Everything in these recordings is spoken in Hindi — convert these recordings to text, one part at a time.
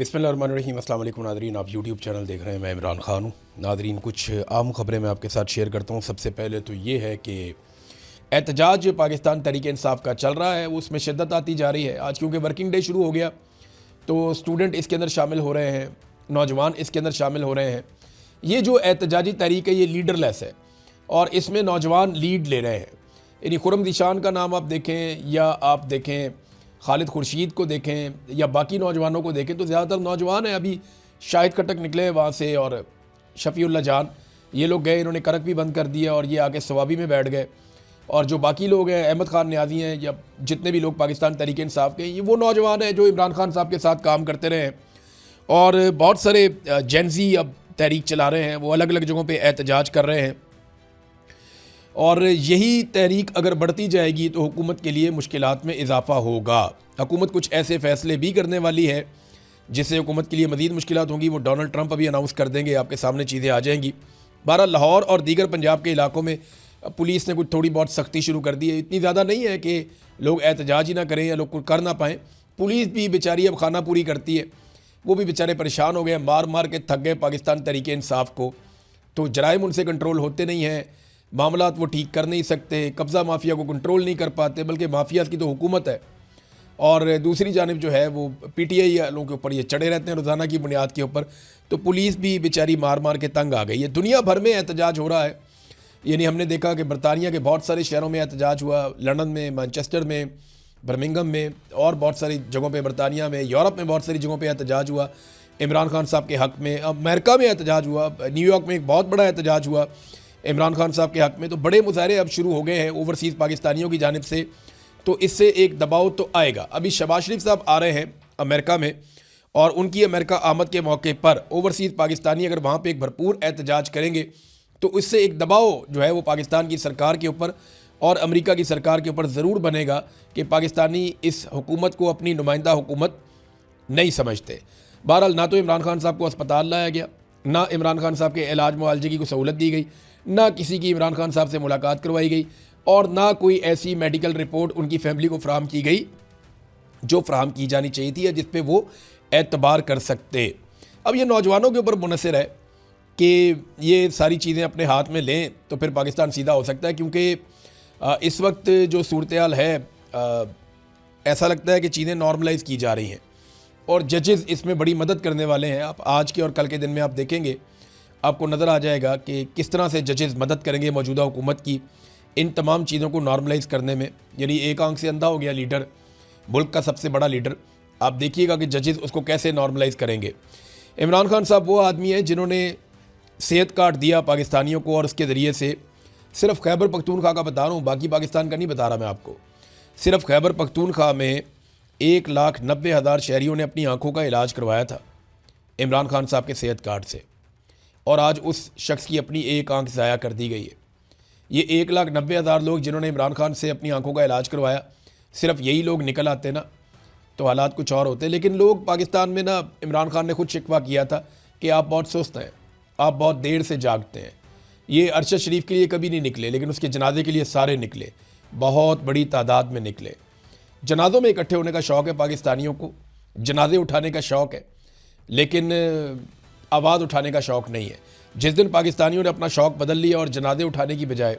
बिस्मिल्लाहिर्रहमानिर्रहीम। अस्सलाम वालेकुम नादरीन, आप यूट्यूब चैनल देख रहे हैं। मैं इमरान ख़ान हूँ। नादरीन, कुछ आम ख़बरें मैं आपके साथ शेयर करता हूँ। सबसे पहले तो ये है कि एहतजाज पाकिस्तान तहरीक इंसाफ का चल रहा है, उसमें शिद्दत आती जा रही है। आज क्योंकि वर्किंग डे शुरू हो गया तो स्टूडेंट इसके अंदर शामिल हो रहे हैं, नौजवान इसके अंदर शामिल हो रहे हैं। ये जो एहतजाजी तहरीक है ये लीडरलेस है और इसमें नौजवान लीड ले रहे हैं। यानी खुरम ज़ीशान का नाम आप देखें या आप देखें खालिद खुर्शीद को देखें या बाकी नौजवानों को देखें तो ज़्यादातर नौजवान हैं। अभी शाहिद खटक निकले हैं वहाँ से और शफ़ीउल्लाह जान, ये लोग गए, इन्होंने करक भी बंद कर दिया और ये आके सवाबी में बैठ गए। और जो बाकी लोग हैं, अहमद खान न्याजी हैं या जितने भी लोग पाकिस्तान तहरीक इंसाफ के, ये वो नौजवान हैं जो इमरान खान साहब के साथ काम करते रहे हैं। और बहुत सारे जेंजी अब तहरीक चला रहे हैं, वो अलग अलग जगहों पर एहतजाज कर रहे हैं। और यही तहरीक अगर बढ़ती जाएगी तो हुकूमत के लिए मुश्किलात में इजाफ़ा होगा। हुकूमत कुछ ऐसे फ़ैसले भी करने वाली है जिससे हुकूमत के लिए मज़ीद मुश्किलात होंगी। वो डोनाल्ड ट्रंप अभी अनाउंस कर देंगे, आपके सामने चीज़ें आ जाएंगी। बहरहाल लाहौर और दीगर पंजाब के इलाकों में पुलिस ने कुछ थोड़ी बहुत सख्ती शुरू कर दी है। इतनी ज़्यादा नहीं है कि लोग एहतजाज ही ना करें या लोग कर ना पाएँ। पुलिस भी बेचारी अब खाना पूरी करती है, वो भी बेचारे परेशान हो गए, मार मार के थक गए पाकिस्तान तहरीक इंसाफ को। तो जराइम उनसे कंट्रोल होते नहीं हैं, मामलात वो ठीक कर नहीं सकते, कब्ज़ा माफिया को कंट्रोल नहीं कर पाते, बल्कि माफिया की तो हुकूमत है। और दूसरी जानब जो है वो PTI वालों के ऊपर ये चढ़े रहते हैं रोज़ाना की बुनियाद के ऊपर। तो पुलिस भी बेचारी मार मार के तंग आ गई है। दुनिया भर में एहतजाज हो रहा है। यानी हमने देखा कि बरतानिया के बहुत सारे शहरों में एहतजाज हुआ, लंदन में, मैनचेस्टर में, बर्मिंघम में और बहुत सारी जगहों पे, बरतानिया में, यूरोप में बहुत सारी जगहों पे एहतजाज हुआ इमरान खान साहब के हक़ में। अमेरिका में एहतजाज हुआ, न्यूयॉर्क में एक बहुत बड़ा एहतजाज हुआ इमरान खान साहब के हक़ में। तो बड़े मुजाहरे अब शुरू हो गए हैं ओवरसीज़ पाकिस्तानियों की जानिब से, तो इससे एक दबाव तो आएगा। अभी शहबाज शरीफ साहब आ रहे हैं अमेरिका में और उनकी अमेरिका आमद के मौके पर ओवरसीज़ पाकिस्तानी अगर वहाँ पे एक भरपूर एहतजाज करेंगे तो इससे एक दबाव जो है वो पाकिस्तान की सरकार के ऊपर और अमेरिका की सरकार के ऊपर ज़रूर बनेगा कि पाकिस्तानी इस हुकूमत को अपनी नुमाइंदा हुकूमत नहीं समझते। बहरहाल ना तो इमरान खान साहब को अस्पताल लाया गया, ना इमरान खान साहब के इलाज मुआलजे की कोई सहूलत दी गई, ना किसी की इमरान खान साहब से मुलाकात करवाई गई और ना कोई ऐसी मेडिकल रिपोर्ट उनकी फैमिली को फ़राहम की गई जो फ़राहम की जानी चाहिए थी या जिस पे वो एतबार कर सकते। अब ये नौजवानों के ऊपर मुनहसर है कि ये सारी चीज़ें अपने हाथ में लें तो फिर पाकिस्तान सीधा हो सकता है। क्योंकि इस वक्त जो सूरत हाल है, ऐसा लगता है कि चीज़ें नॉर्मलाइज़ की जा रही हैं और जजेस इसमें बड़ी मदद करने वाले हैं। आप आज के और कल के दिन में आप देखेंगे, आपको नज़र आ जाएगा कि किस तरह से जजेस मदद करेंगे मौजूदा हुकूमत की इन तमाम चीज़ों को नॉर्मलाइज़ करने में। यानी एक आंख से अंधा हो गया लीडर, मुल्क का सबसे बड़ा लीडर, आप देखिएगा कि जजेस उसको कैसे नॉर्मलाइज़ करेंगे। इमरान खान साहब वो आदमी है जिन्होंने सेहत कार्ड दिया पाकिस्तानियों को और उसके ज़रिए से, सिर्फ खैबर पख्तूनख्वा का बता रहा हूँ, बाकी पाकिस्तान का नहीं बता रहा मैं आपको, सिर्फ खैबर पख्तूनख्वा में 1,90,000 शहरियों ने अपनी आँखों का इलाज करवाया था इमरान खान साहब के सेहत कार्ड से। और आज उस शख्स की अपनी एक आंख ज़ाया कर दी गई है। ये 1,90,000 लोग जिन्होंने इमरान खान से अपनी आंखों का इलाज करवाया, सिर्फ यही लोग निकल आते ना तो हालात कुछ और होते। लेकिन लोग पाकिस्तान में ना, इमरान खान ने खुद शिकवा किया था कि आप बहुत सुस्त हैं, आप बहुत देर से जागते हैं। ये अरशद शरीफ के लिए कभी नहीं निकले, लेकिन उसके जनाजे के लिए सारे निकले, बहुत बड़ी तादाद में निकले। जनाजों में इकट्ठे होने का शौक़ है पाकिस्तानियों को, जनाजे उठाने का शौक़ है, लेकिन आवाज़ उठाने का शौक़ नहीं है। जिस दिन पाकिस्तानियों ने अपना शौक़ बदल लिया और जनाजे उठाने की बजाय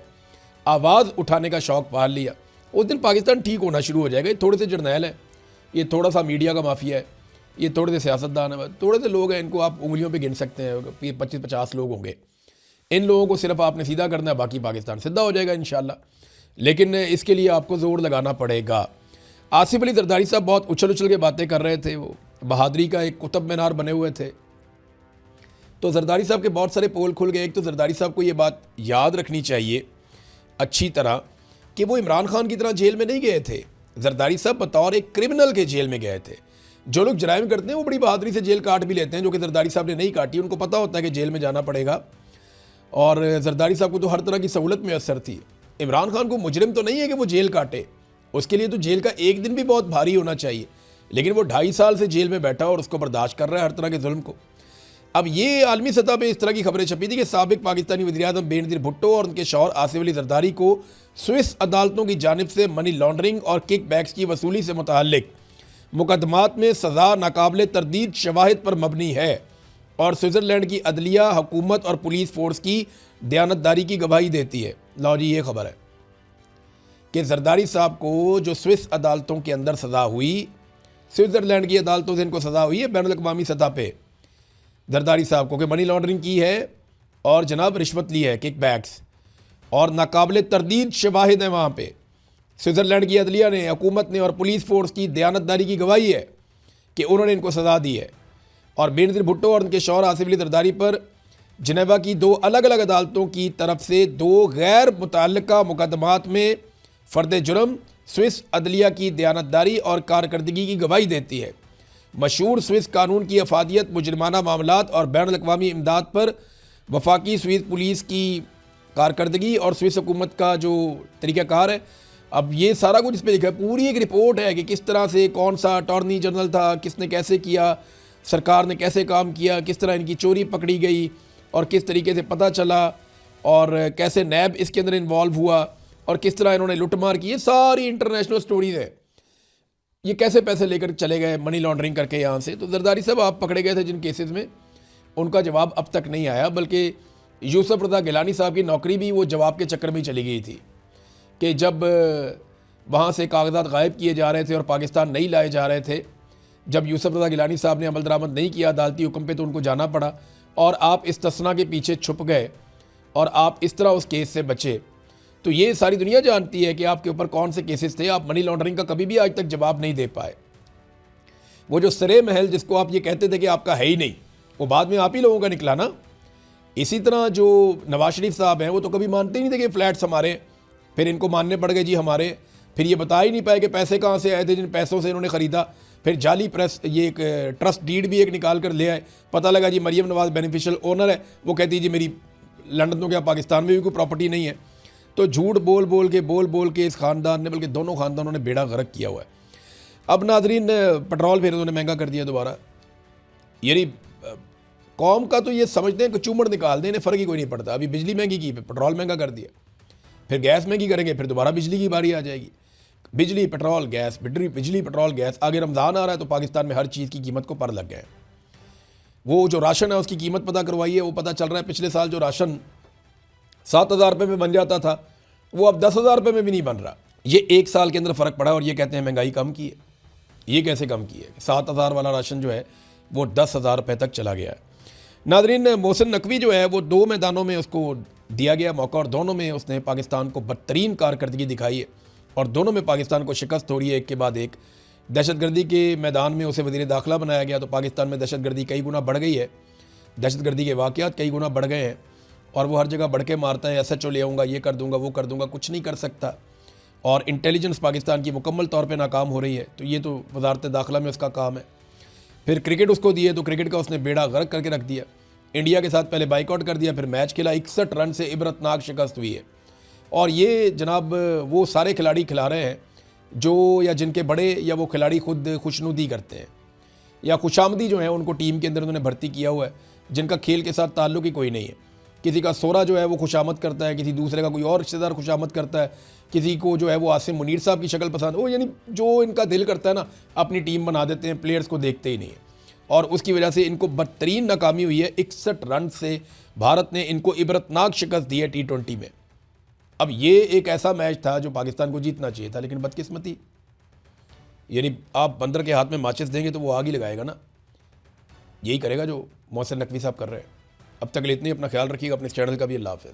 आवाज़ उठाने का शौक़ पाल लिया, उस दिन पाकिस्तान ठीक होना शुरू हो जाएगा। ये थोड़े से जर्नैल हैं, ये थोड़ा सा मीडिया का माफिया है, ये थोड़े से सियासतदान है, थोड़े से लोग हैं, इनको आप उंगलियों पे गिन सकते हैं, 25-50 लोग होंगे। इन लोगों को सिर्फ आपने सीधा करना है, बाकी पाकिस्तान सीधा हो जाएगा इंशाल्लाह। लेकिन इसके लिए आपको ज़ोर लगाना पड़ेगा। आसिफ अली जरदारी साहब बहुत उछल उछल के बातें कर रहे थे, वो बहादुरी का एक कुतुब मीनार बने हुए थे। तो जरदारी साहब के बहुत सारे पोल खुल गए। एक तो जरदारी साहब को ये बात याद रखनी चाहिए अच्छी तरह कि वो इमरान खान की तरह जेल में नहीं गए थे। जरदारी साहब बतौर एक क्रिमिनल के जेल में गए थे। जो लोग जराइम करते हैं वो बड़ी बहादुरी से जेल काट भी लेते हैं, जो कि जरदारी साहब ने नहीं काटी। उनको पता होता है कि जेल में जाना पड़ेगा और जरदारी साहब को तो हर तरह की सहूलत मैसर थी। इमरान खान को मुजरिम तो नहीं है कि वो जेल काटे, उसके लिए तो जेल का एक दिन भी बहुत भारी होना चाहिए, लेकिन वो 2.5 साल से जेल में बैठा और उसको बर्दाश्त कर रहा है हर तरह के जुल्म को। अब ये आलमी सतह पे इस तरह की खबरें छपी थी कि साबिक पाकिस्तानी वज़ीर-ए-आज़म बेनज़ीर भुट्टो और उनके शौहर आसिफ अली जरदारी को स्विस अदालतों की जानिब से मनी लॉन्ड्रिंग और किक बैक्स की वसूली से मुतअल्लिक मुकदमात में सज़ा नाकाबिले तरदीद शवाहिद पर मबनी है और स्विट्ज़रलैंड की अदलिया, हुकूमत और पुलिस फोर्स की दयानतदारी की गवाही देती है। लो जी, ये खबर है कि जरदारी साहब को जो स्विस अदालतों के अंदर सज़ा हुई, स्विट्ज़रलैंड की अदालतों से इनको सज़ा हुई है बैनुल-अक़वामी सतह पे जरदारी साहब को, कि मनी लॉन्ड्रिंग की है और जनाब रिश्वत ली है, किकबैक्स, और नाकाबिले तरदीद शवाहिद है वहाँ पे। स्विट्ज़रलैंड की अदलिया ने, हुकूमत ने और पुलिस फोर्स की दयानतदारी की गवाही है कि उन्होंने इनको सज़ा दी है। और बेनज़ीर भुट्टो और उनके शौहर आसिफ अली जरदारी पर जिनेवा की 2 अलग अलग अदालतों की तरफ से 2 गैर मुतअल्लिका मुकदमात में फ़र्द जुर्म स्विस अदलिया की दयानतदारी और कारकर्दगी की गवाही देती है। मशहूर स्विस कानून की अफादियत, मुजरमाना मामलात और बैनुल-अक़वामी इमदाद पर वफाकी स्विस पुलिस की कारकर्दगी और स्विस हुकूमत का जो तरीक़ाकार है, अब ये सारा कुछ इस पर लिखा है। पूरी एक रिपोर्ट है कि किस तरह से, कौन सा अटॉर्नी जनरल था, किसने कैसे किया, सरकार ने कैसे काम किया, किस तरह इनकी चोरी पकड़ी गई और किस तरीके से पता चला, और कैसे नैब इसके अंदर इन्वॉल्व हुआ और किस तरह इन्होंने लुटमार की। ये सारी इंटरनेशनल स्टोरीज़ है। ये कैसे पैसे लेकर चले गए मनी लॉन्ड्रिंग करके यहाँ से। तो जरदारी साहब आप पकड़े गए थे जिन केसेस में, उनका जवाब अब तक नहीं आया, बल्कि यूसुफ रज़ा गिलानी साहब की नौकरी भी वो जवाब के चक्कर में ही चली गई थी कि जब वहाँ से कागजात गायब किए जा रहे थे और पाकिस्तान नहीं लाए जा रहे थे, जब यूसुफ रज़ा गिलानी साहब ने अमल दरामद नहीं किया अदालती हुक्म पे, तो उनको जाना पड़ा और आप इस्तस्ना के पीछे छुप गए और आप इस तरह उस केस से बचे। तो ये सारी दुनिया जानती है कि आपके ऊपर कौन से केसेस थे। आप मनी लॉन्ड्रिंग का कभी भी आज तक जवाब नहीं दे पाए। वो जो सरे महल जिसको आप ये कहते थे कि आपका है ही नहीं, वो बाद में आप ही लोगों का निकला ना। इसी तरह जो नवाज शरीफ साहब हैं, वो तो कभी मानते ही नहीं थे कि फ्लैट्स हमारे, फिर इनको मानने पड़ गए जी हमारे। फिर ये बता ही नहीं पाए कि पैसे कहाँ से आए थे जिन पैसों से इन्होंने ख़रीदा। फिर जाली प्रेस, ये एक ट्रस्ट डीड भी एक निकाल कर ले आए। पता लगा जी मरियम नवाज बेनिफिशियल ओनर है, वो कहती है जी मेरी लंदन, क्या पाकिस्तान में भी कोई प्रॉपर्टी नहीं है। तो झूठ बोल बोल के इस ख़ानदान ने, बल्कि दोनों ख़ानदानों ने बेड़ा गर्क किया हुआ है। अब नाजरीन, पेट्रोल फिर उन्होंने महंगा कर दिया दोबारा। यानी कौम का तो ये समझते हैं कि चूमड़ निकाल दें, इन्हें फ़र्क ही कोई नहीं पड़ता। अभी बिजली महंगी की, पेट्रोल महंगा कर दिया, फिर गैस महंगी करेंगे, फिर दोबारा बिजली की बारी आ जाएगी। बिजली पेट्रोल गैस, बिजली पेट्रोल गैस। आगे रमज़ान आ रहा है तो पाकिस्तान में हर चीज़ की कीमत को पर लग गए। वो जो राशन है उसकी कीमत पता करवाइए, वो पता चल रहा है पिछले साल जो राशन 7,000 रुपये में बन जाता था, वो अब 10,000 रुपये में भी नहीं बन रहा। ये 1 साल के अंदर फ़र्क पड़ा और ये कहते हैं महंगाई कम की है। ये कैसे कम की है? 7,000 वाला राशन जो है वो 10,000 रुपये तक चला गया है। नादरीन, मोहसिन नकवी जो है वो 2 मैदानों में उसको दिया गया मौका और दोनों में उसने पाकिस्तान को बदतरीन कारकर्दगी दिखाई है और दोनों में पाकिस्तान को शिकस्त हो रही है एक के बाद एक। दहशतगर्दी के मैदान में उसे वज़ीर दाखिला बनाया गया तो पाकिस्तान में दहशतगर्दी कई गुना बढ़ गई है। दहशतगर्दी के वाक़यात कई गुना बढ़ गए हैं और वो हर जगह बढ़ के मारता है। SHO ले आऊँगा, ये कर दूँगा, वो कर दूँगा, कुछ नहीं कर सकता। और इंटेलिजेंस पाकिस्तान की मुकम्मल तौर पर नाकाम हो रही है। तो ये तो वज़ारत दाखिला में उसका काम है। फिर क्रिकेट उसको दिए तो क्रिकेट का उसने बेड़ा गर्क करके रख दिया। इंडिया के साथ पहले बाइकआउट कर दिया, फिर मैच खेला, 61 रन से इबरतनाक शिकस्त हुई है। और ये जनाब वो सारे खिलाड़ी खिला रहे हैं जो, या जिनके बड़े या वो खिलाड़ी खुद खुशनुदी करते हैं या खुशामदी जो है उनको टीम के अंदर उन्होंने भर्ती किया हुआ है, जिनका खेल के साथ ताल्लुक़ ही कोई नहीं है। किसी का सोरा जो है वो खुशामद करता है, किसी दूसरे का कोई और रिश्तेदार खुशामद करता है, किसी को जो है वो आसिम मुनीर साहब की शक्ल पसंद हो, यानी जो इनका दिल करता है ना अपनी टीम बना देते हैं, प्लेयर्स को देखते ही नहीं है। और उसकी वजह से इनको बदतरीन नाकामी हुई है। 61 रन से भारत ने इनको इबरतनाक शिकस्त दी है T20 में। अब ये एक ऐसा मैच था जो पाकिस्तान को जीतना चाहिए था, लेकिन बदकिस्मती, यानी आप बंदर के हाथ में माचिस देंगे तो वो आग ही लगाएगा ना। यही करेगा जो मोहसिन नकवी साहब कर रहे हैं। अब तक के लिए इतनी, अपना ख्याल रखिएगा, अपने चैनल का भी। अल्लाह हाफ़िज़।